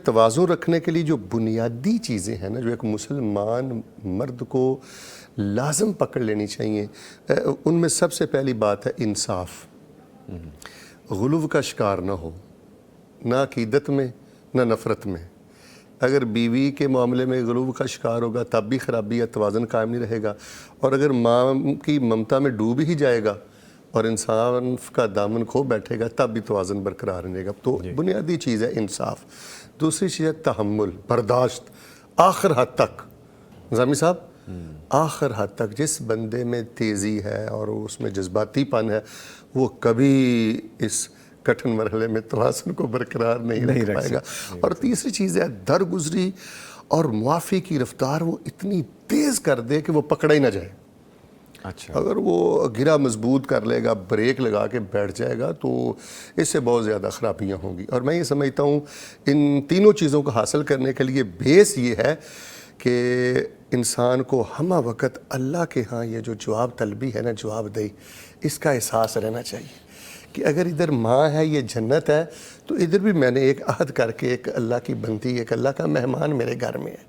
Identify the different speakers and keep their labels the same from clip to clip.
Speaker 1: توازن رکھنے کے لیے جو بنیادی چیزیں ہیں نا، جو ایک مسلمان مرد کو لازم پکڑ لینی چاہیے، ان میں سب سے پہلی بات ہے انصاف. غلو کا شکار نہ ہو، نہ عقیدت میں نہ نفرت میں. اگر بیوی کے معاملے میں غلو کا شکار ہوگا تب بھی خرابی ہے، توازن قائم نہیں رہے گا. اور اگر ماں کی ممتا میں ڈوب ہی جائے گا اور انسان کا دامن کھو بیٹھے گا تب بھی توازن برقرار رہے گا. تو بنیادی چیز ہے انصاف. دوسری چیز ہے تحمل، برداشت آخر حد تک. نظامی صاحب، آخر حد تک جس بندے میں تیزی ہے اور اس میں جذباتی پن ہے وہ کبھی اس کٹھن مرحلے میں توازن کو برقرار نہیں رکھ پائے گا. اور تیسری چیز ہے درگزری اور معافی کی رفتار وہ اتنی تیز کر دے کہ وہ پکڑا ہی نہ جائے.
Speaker 2: اچھا،
Speaker 1: اگر وہ گرا مضبوط کر لے گا، بریک لگا کے بیٹھ جائے گا تو اس سے بہت زیادہ خرابیاں ہوں گی. اور میں یہ سمجھتا ہوں ان تینوں چیزوں کو حاصل کرنے کے لیے بیس یہ ہے کہ انسان کو ہمہ وقت اللہ کے ہاں یہ جو جواب طلبی ہے نا، جواب دہی، اس کا احساس رہنا چاہیے کہ اگر ادھر ماں ہے، یہ جنت ہے، تو ادھر بھی میں نے ایک عہد کر کے ایک اللہ کی بندی، ایک اللہ کا مہمان میرے گھر میں ہے.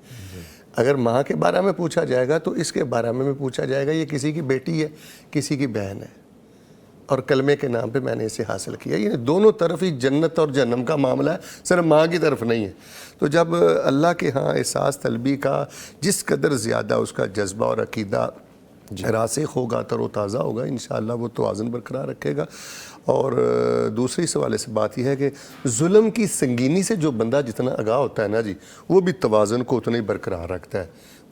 Speaker 1: اگر ماں کے بارے میں پوچھا جائے گا تو اس کے بارے میں بھی پوچھا جائے گا، یہ کسی کی بیٹی ہے، کسی کی بہن ہے، اور کلمے کے نام پہ میں نے اسے حاصل کیا. یہ دونوں طرف ہی جنت اور جہنم کا معاملہ ہے، صرف ماں کی طرف نہیں ہے. تو جب اللہ کے ہاں احساس طلبی کا جس قدر زیادہ اس کا جذبہ اور عقیدہ راسخ ہوگا، تر و تازہ ہوگا، انشاءاللہ وہ توازن برقرار رکھے گا. اور دوسری سوالے سے بات یہ ہے کہ ظلم کی سنگینی سے جو بندہ جتنا آگاہ ہوتا ہے نا جی، وہ بھی توازن کو اتنا ہی برقرار رکھتا ہے.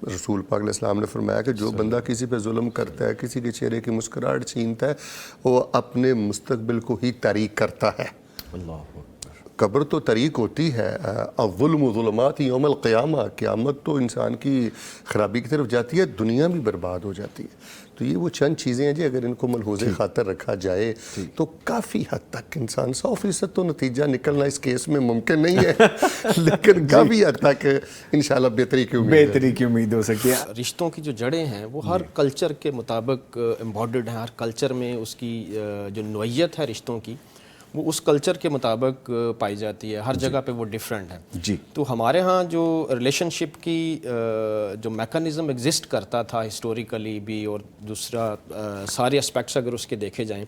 Speaker 1: رسول پاک علیہ السلام نے فرمایا کہ جو بندہ کسی پہ ظلم کرتا ہے، کسی کے چہرے کی مسکراہٹ چھینتا ہے، وہ اپنے مستقبل کو ہی تاریک کرتا ہے.
Speaker 2: اللہ
Speaker 1: قبر تو طریق ہوتی ہے، الظلم ظلمات یوم القیامہ، قیامت تو انسان کی خرابی کی طرف جاتی ہے، دنیا بھی برباد ہو جاتی ہے. تو یہ وہ چند چیزیں ہیں جی، اگر ان کو ملحوظ خاطر رکھا جائے تو کافی حد تک انسان 100% تو نتیجہ نکلنا اس کیس میں ممکن نہیں ہے لیکن کافی حد تک انشاءاللہ بہتری کی
Speaker 2: امید ہو سکتی ہے.
Speaker 3: رشتوں کی جو جڑیں ہیں وہ ہر کلچر کے مطابق امبارڈڈ ہیں. ہر کلچر میں اس کی جو نوعیت ہے رشتوں کی وہ اس کلچر کے مطابق پائی جاتی ہے. ہر جگہ پہ وہ ڈیفرنٹ ہے.
Speaker 2: جی،
Speaker 3: تو ہمارے ہاں جو ریلیشن شپ کی جو میکانزم ایگزسٹ کرتا تھا ہسٹوریکلی بھی، اور دوسرا سارے اسپیکٹس اگر اس کے دیکھے جائیں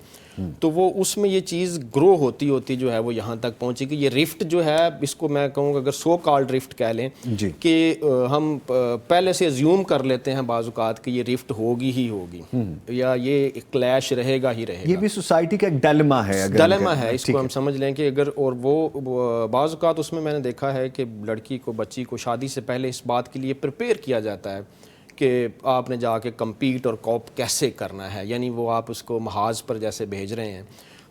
Speaker 3: تو وہ اس میں یہ چیز گرو ہوتی ہوتی جو ہے وہ یہاں تک پہنچی کہ یہ رفٹ جو ہے، اس کو میں کہوں گا اگر سو کالڈ رفٹ کہہ لیں کہ ہم پہلے سے ازیوم کر لیتے ہیں بعض اوقات کہ یہ رفٹ ہوگی ہی ہوگی، یا یہ کلیش رہے گا ہی رہے گا.
Speaker 2: یہ بھی سوسائٹی کا ایک ڈیلما ہے،
Speaker 3: اس کو ہم سمجھ لیں کہ اگر، اور وہ بعض اوقات اس میں نے دیکھا ہے کہ لڑکی کو، بچی کو شادی سے پہلے اس بات کے لیے پریپیئر کیا جاتا ہے کہ آپ نے جا کے کمپیٹ اور کوپ کیسے کرنا ہے، یعنی وہ آپ اس کو محاذ پر جیسے بھیج رہے ہیں.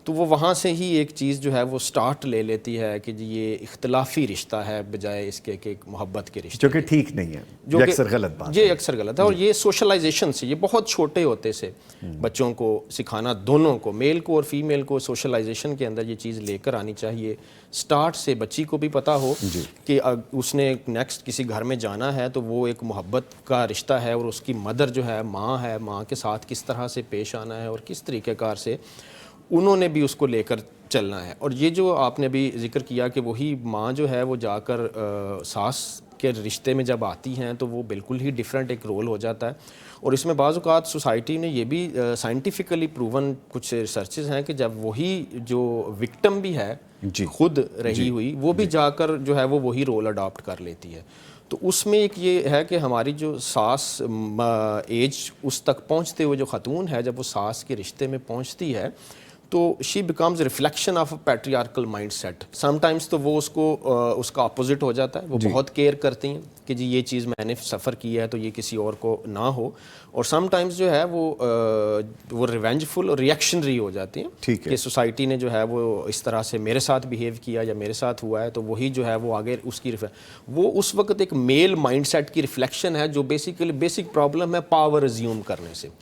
Speaker 3: تو وہ وہاں سے ہی ایک چیز جو ہے وہ سٹارٹ لے لیتی ہے کہ جی یہ اختلافی رشتہ ہے بجائے اس کے کہ ایک محبت کے رشتے،
Speaker 2: جو کہ ٹھیک نہیں ہے، جو اکثر غلط بات ہے.
Speaker 3: یہ اکثر غلط ہے. اور یہ سوشلائزیشن سے، یہ بہت چھوٹے ہوتے سے بچوں کو سکھانا، دونوں کو، میل کو اور فیمیل کو، سوشلائزیشن کے اندر یہ چیز لے کر آنی چاہیے. سٹارٹ سے بچی کو بھی پتہ ہو کہ اس نے نیکسٹ کسی گھر میں جانا ہے تو وہ ایک محبت کا رشتہ ہے، اور اس کی مدر جو ہے، ماں کے ساتھ کس طرح سے پیش آنا ہے اور کس طریقہ کار سے انہوں نے بھی اس کو لے کر چلنا ہے. اور یہ جو آپ نے بھی ذکر کیا کہ وہی ماں جو ہے وہ جا کر ساس کے رشتے میں جب آتی ہیں تو وہ بالکل ہی ڈیفرنٹ ایک رول ہو جاتا ہے. اور اس میں بعض اوقات سوسائٹی نے یہ بھی سائنٹیفکلی پروون کچھ ریسرچز ہیں کہ جب وہی جو وکٹم بھی ہے خود رہی ہوئی، وہ بھی جا کر جو ہے وہ وہی رول اڈاپٹ کر لیتی ہے. تو اس میں ایک یہ ہے کہ ہماری جو ساس ایج اس تک پہنچتے ہوئے جو خاتون ہے، جب وہ ساس کے رشتے میں پہنچتی ہے تو she becomes reflection of a patriarchal mind set. Some times تو وہ اس کا اپوزٹ ہو جاتا ہے، وہ بہت کیئر کرتی ہیں کہ جی یہ چیز میں نے سفر کی ہے تو یہ کسی اور کو نہ ہو. اور سم ٹائمز جو ہے وہ ریونجفل اور ریئیکشنری ہو جاتی ہیں کہ سوسائٹی نے جو ہے وہ اس طرح سے میرے ساتھ بیہیو کیا یا میرے ساتھ ہوا ہے، تو وہی جو ہے وہ آگے اس کی وہ اس وقت ایک میل مائنڈ سیٹ کی ریفلیکشن ہے جو بیسک پرابلم ہے پاور ازیوم کرنے سے.